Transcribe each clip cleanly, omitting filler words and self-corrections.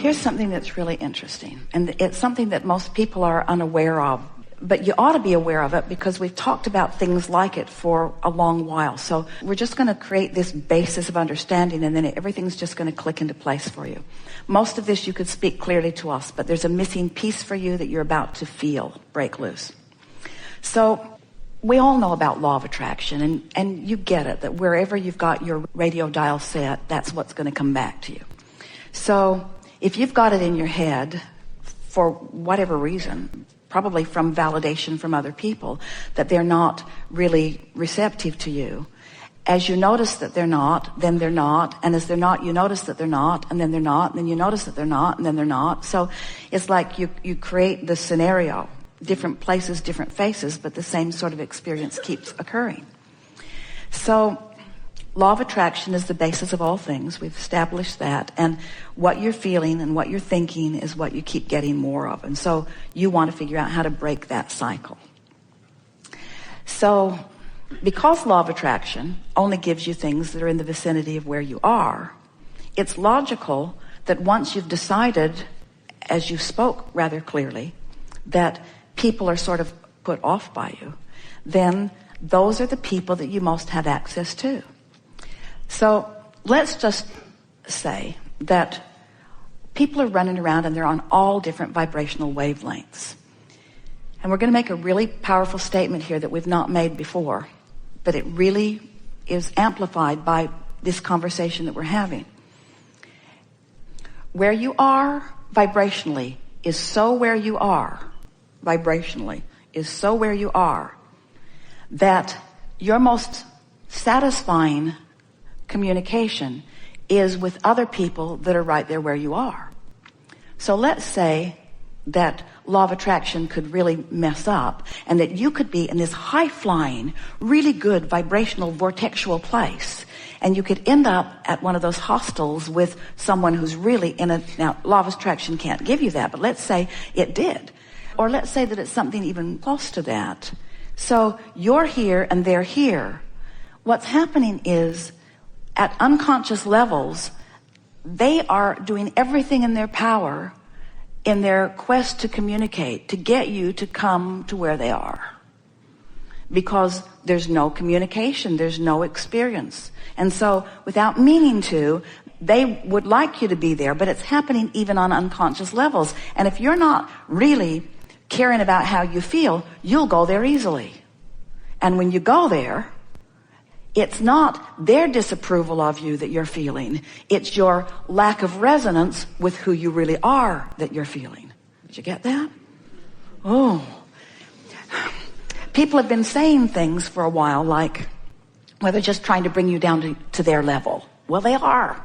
Here's something that's really interesting, and it's something that most people are unaware of, but you ought to be aware of it because we've talked about things like it for a long while. So we're just going to create this basis of understanding, and then everything's just going to click into place for you. Most of this you could speak clearly to us, but there's a missing piece for you that you're about to feel break loose. So we all know about law of attraction, and you get it, that wherever you've got your radio dial set, that's what's going to come back to you. So if you've got it in your head, for whatever reason, probably from validation from other people, that they're not really receptive to you, as you notice that they're not, then they're not, and as they're not, you notice that they're not, and then they're not, and then you notice that they're not, and then they're not. So it's like you create the scenario, different places, different faces, but the same sort of experience keeps occurring. So law of attraction is the basis of all things. We've established that. And what you're feeling and what you're thinking is what you keep getting more of. And so you want to figure out how to break that cycle. So because law of attraction only gives you things that are in the vicinity of where you are, it's logical that once you've decided, as you spoke rather clearly, that people are sort of put off by you, then those are the people that you most have access to. So let's just say that people are running around and they're on all different vibrational wavelengths. And we're going to make a really powerful statement here that we've not made before, but it really is amplified by this conversation that we're having. Where you are vibrationally is so where you are, vibrationally, is so where you are, that your most satisfying communication is with other people that are right there where you are. So let's say that law of attraction could really mess up and that you could be in this high-flying, really good vibrational vortexual place, and you could end up at one of those hostels with someone who's really in a... Now, law of attraction can't give you that, but let's say it did. Or let's say that it's something even close to that. So you're here and they're here. What's happening is, at unconscious levels, they are doing everything in their power in their quest to communicate, to get you to come to where they are. Because there's no communication, there's no experience. And so, without meaning to, they would like you to be there, but it's happening even on unconscious levels. And if you're not really caring about how you feel, you'll go there easily. And when you go there, it's not their disapproval of you that you're feeling. It's your lack of resonance with who you really are that you're feeling. Did you get that? Oh. People have been saying things for a while like, well, they're just trying to bring you down to their level. Well, they are.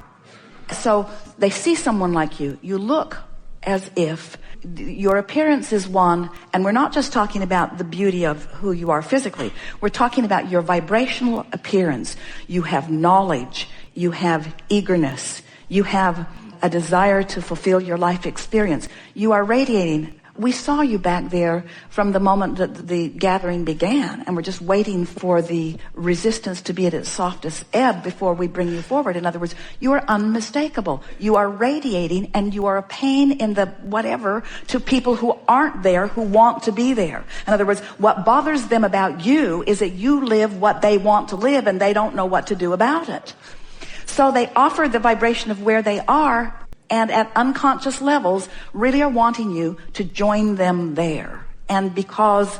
So they see someone like you. You look as if your appearance is one, and we're not just talking about the beauty of who you are physically. We're talking about your vibrational appearance. You have knowledge. You have eagerness. You have a desire to fulfill your life experience. You are radiating. We saw you back there from the moment that the gathering began, and we're just waiting for the resistance to be at its softest ebb before we bring you forward. In other words, you are unmistakable. You are radiating, and you are a pain in the whatever to people who aren't there, who want to be there. In other words, what bothers them about you is that you live what they want to live, and they don't know what to do about it. So they offer the vibration of where they are, and at unconscious levels really are wanting you to join them there. And because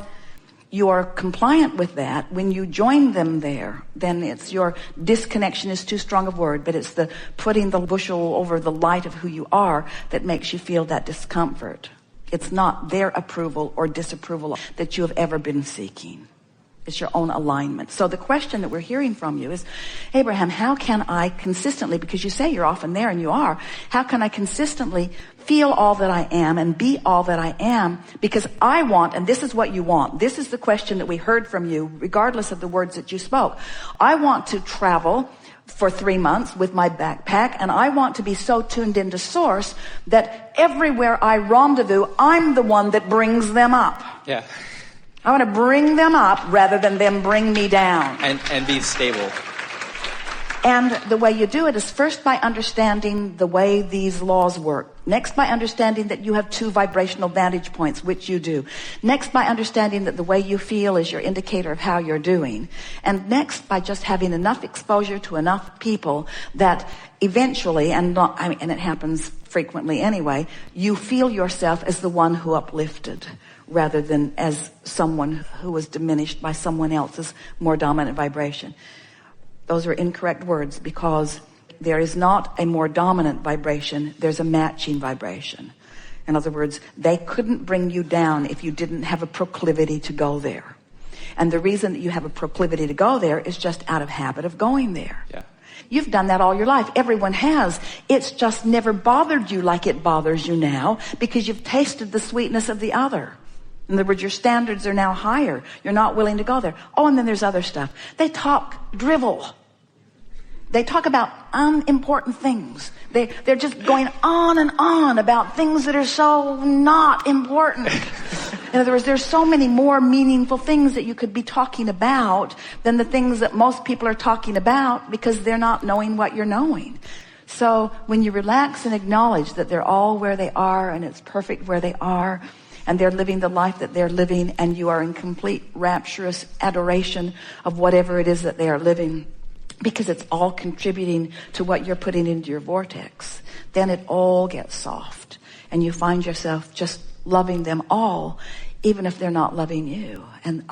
you are compliant with that, when you join them there, then it's your disconnection is too strong a word, but it's the putting the bushel over the light of who you are that makes you feel that discomfort. It's not their approval or disapproval that you have ever been seeking. It's your own alignment. So the question that we're hearing from you is, Abraham, how can I consistently, because you say you're often there and you are, how can I consistently feel all that I am and be all that I am? Because I want, and this is what you want. This is the question that we heard from you, regardless of the words that you spoke. I want to travel for 3 months with my backpack, and I want to be so tuned into source that everywhere I rendezvous, I'm the one that brings them up. Yeah. I want to bring them up rather than them bring me down. And be stable. And the way you do it is first by understanding the way these laws work. Next, by understanding that you have 2 vibrational vantage points, which you do. Next, by understanding that the way you feel is your indicator of how you're doing. And next, by just having enough exposure to enough people that eventually, and it happens frequently anyway, you feel yourself as the one who uplifted, rather than as someone who was diminished by someone else's more dominant vibration. Those are incorrect words, because there is not a more dominant vibration, there's a matching vibration. In other words, they couldn't bring you down if you didn't have a proclivity to go there. And the reason that you have a proclivity to go there is just out of habit of going there. Yeah. You've done that all your life. Everyone has. It's just never bothered you like it bothers you now, because you've tasted the sweetness of the other. In other words, your standards are now higher. You're not willing to go there. Oh, and then there's other stuff. They talk drivel. They talk about unimportant things. They're just going on and on about things that are so not important. In other words, there's so many more meaningful things that you could be talking about than the things that most people are talking about, because they're not knowing what you're knowing. So when you relax and acknowledge that they're all where they are, and it's perfect where they are, and they're living the life that they're living, and you are in complete rapturous adoration of whatever it is that they are living, because it's all contributing to what you're putting into your vortex, then it all gets soft, and you find yourself just loving them all, even if they're not loving you. And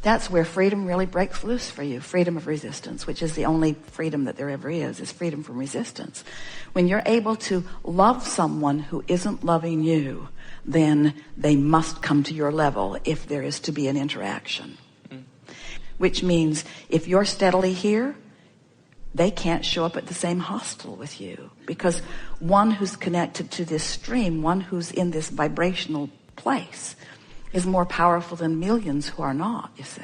that's where freedom really breaks loose for you. Freedom of resistance, which is the only freedom that there ever is freedom from resistance. When you're able to love someone who isn't loving you, then they must come to your level if there is to be an interaction. Which means if you're steadily here, they can't show up at the same hostel with you, because one who's connected to this stream, one who's in this vibrational place, is more powerful than millions who are not, you see.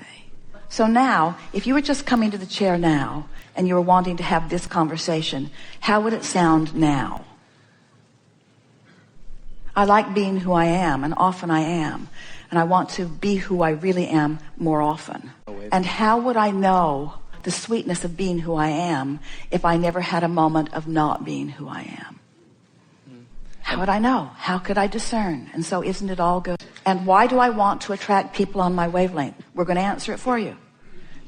So now, if you were just coming to the chair now and you were wanting to have this conversation, how would it sound now? I like being who I am, and often I am. And I want to be who I really am more often. And how would I know the sweetness of being who I am if I never had a moment of not being who I am? How would I know? How could I discern? And so isn't it all good? And why do I want to attract people on my wavelength? We're going to answer it for you.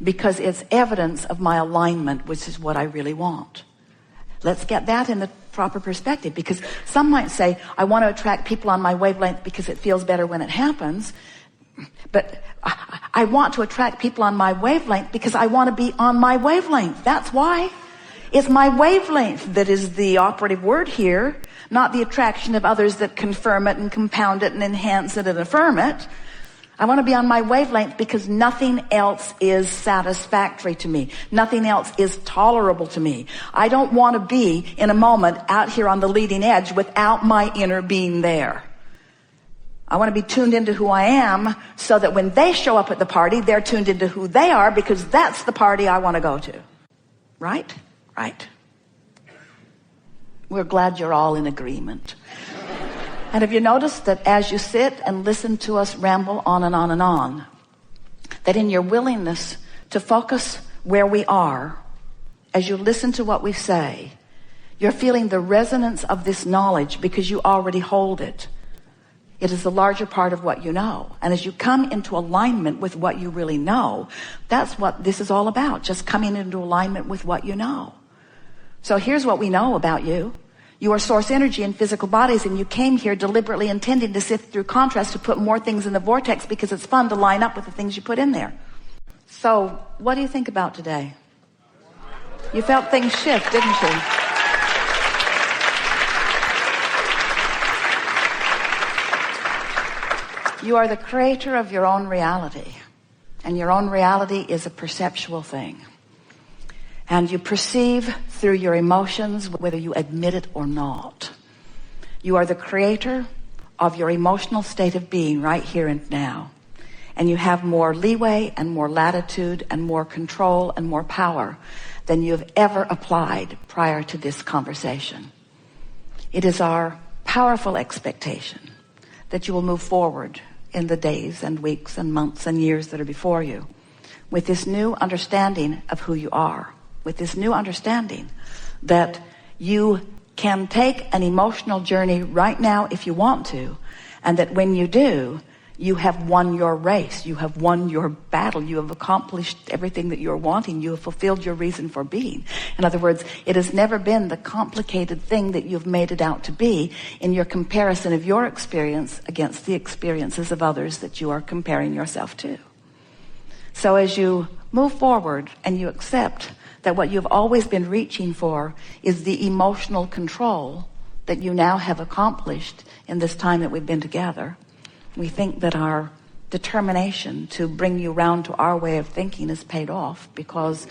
Because it's evidence of my alignment, which is what I really want. Let's get that in the proper perspective, because some might say, I want to attract people on my wavelength because it feels better when it happens. But I want to attract people on my wavelength because I want to be on my wavelength. That's why. It's my wavelength that is the operative word here, not the attraction of others that confirm it and compound it and enhance it and affirm it. I want to be on my wavelength because nothing else is satisfactory to me. Nothing else is tolerable to me. I don't want to be in a moment out here on the leading edge without my inner being there. I want to be tuned into who I am so that when they show up at the party, they're tuned into who they are, because that's the party I want to go to. Right? Right. We're glad you're all in agreement. And have you noticed that as you sit and listen to us ramble on and on and on, that in your willingness to focus where we are, as you listen to what we say, you're feeling the resonance of this knowledge because you already hold it. It is the larger part of what you know. And as you come into alignment with what you really know, that's what this is all about, just coming into alignment with what you know. So here's what we know about you. You are source energy in physical bodies, and you came here deliberately intending to sift through contrast, to put more things in the vortex because it's fun to line up with the things you put in there. So what do you think about today? You felt things shift, didn't you? You are the creator of your own reality, and your own reality is a perceptual thing. And you perceive through your emotions, whether you admit it or not. You are the creator of your emotional state of being right here and now. And you have more leeway and more latitude and more control and more power than you've ever applied prior to this conversation. It is our powerful expectation that you will move forward in the days and weeks and months and years that are before you with this new understanding of who you are. with this new understanding that you can take an emotional journey right now if you want to, and that when you do, you have won your race, you have won your battle, you have accomplished everything that you're wanting, you have fulfilled your reason for being. In other words, it has never been the complicated thing that you've made it out to be in your comparison of your experience against the experiences of others that you are comparing yourself to. So as you move forward and you accept that what you've always been reaching for is the emotional control that you now have accomplished in this time that we've been together, we think that our determination to bring you round to our way of thinking is paid off, because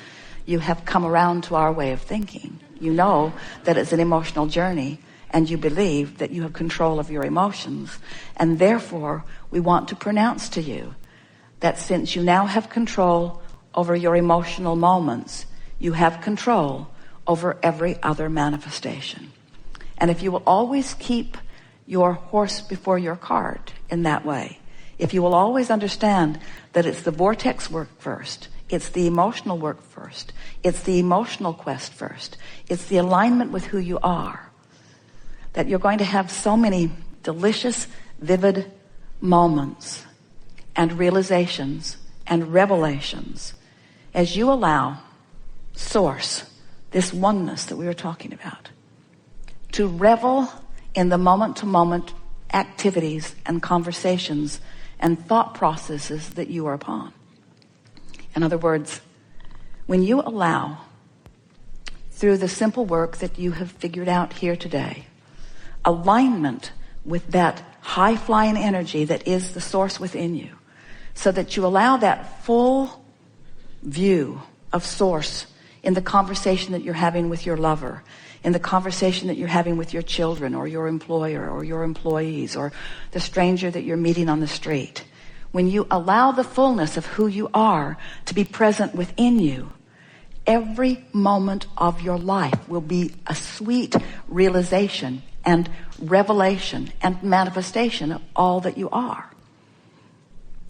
you have come around to our way of thinking. You know that it's an emotional journey, and you believe that you have control of your emotions. And therefore, we want to pronounce to you that since you now have control over your emotional moments, you have control over every other manifestation. And if you will always keep your horse before your cart in that way, if you will always understand that it's the vortex work first, it's the emotional work first, it's the emotional quest first, it's the alignment with who you are, that you're going to have so many delicious, vivid moments and realizations and revelations as you allow Source, this oneness that we were talking about, to revel in the moment-to-moment activities and conversations and thought processes that you are upon. In other words, when you allow, through the simple work that you have figured out here today, alignment with that high-flying energy that is the source within you, so that you allow that full view of source in the conversation that you're having with your lover, in the conversation that you're having with your children or your employer or your employees or the stranger that you're meeting on the street. When you allow the fullness of who you are to be present within you, every moment of your life will be a sweet realization and revelation and manifestation of all that you are.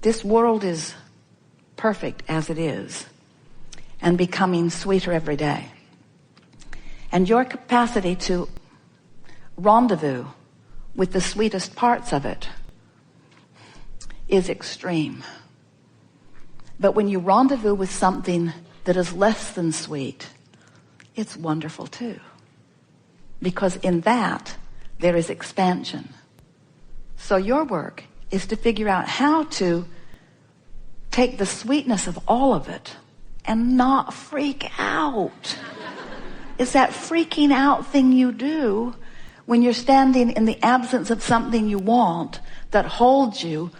This world is perfect as it is and becoming sweeter every day. And your capacity to rendezvous with the sweetest parts of it is extreme. But when you rendezvous with something that is less than sweet, it's wonderful too. Because in that, there is expansion. So your work is to figure out how to take the sweetness of all of it and not freak out. It's that freaking out thing you do when you're standing in the absence of something you want that holds you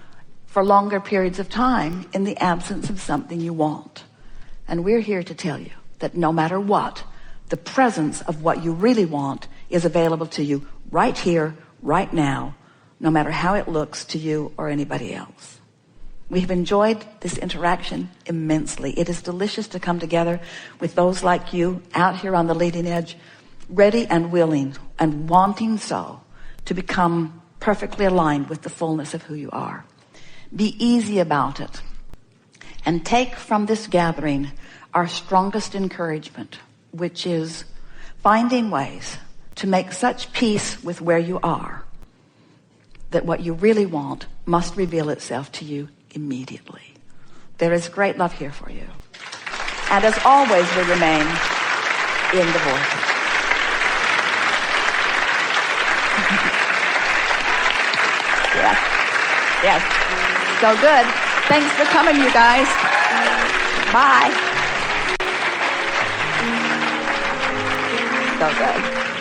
for longer periods of time in the absence of something you want. And we're here to tell you that no matter what, the presence of what you really want is available to you right here, right now, no matter how it looks to you or anybody else. We have enjoyed this interaction immensely. It is delicious to come together with those like you out here on the leading edge, ready and willing and wanting so to become perfectly aligned with the fullness of who you are. Be easy about it and take from this gathering our strongest encouragement, which is finding ways to make such peace with where you are that what you really want must reveal itself to you immediately. There is great love here for you. And as always, we remain in the voice. Yes. Yes. So good. Thanks for coming, you guys. Bye. So good.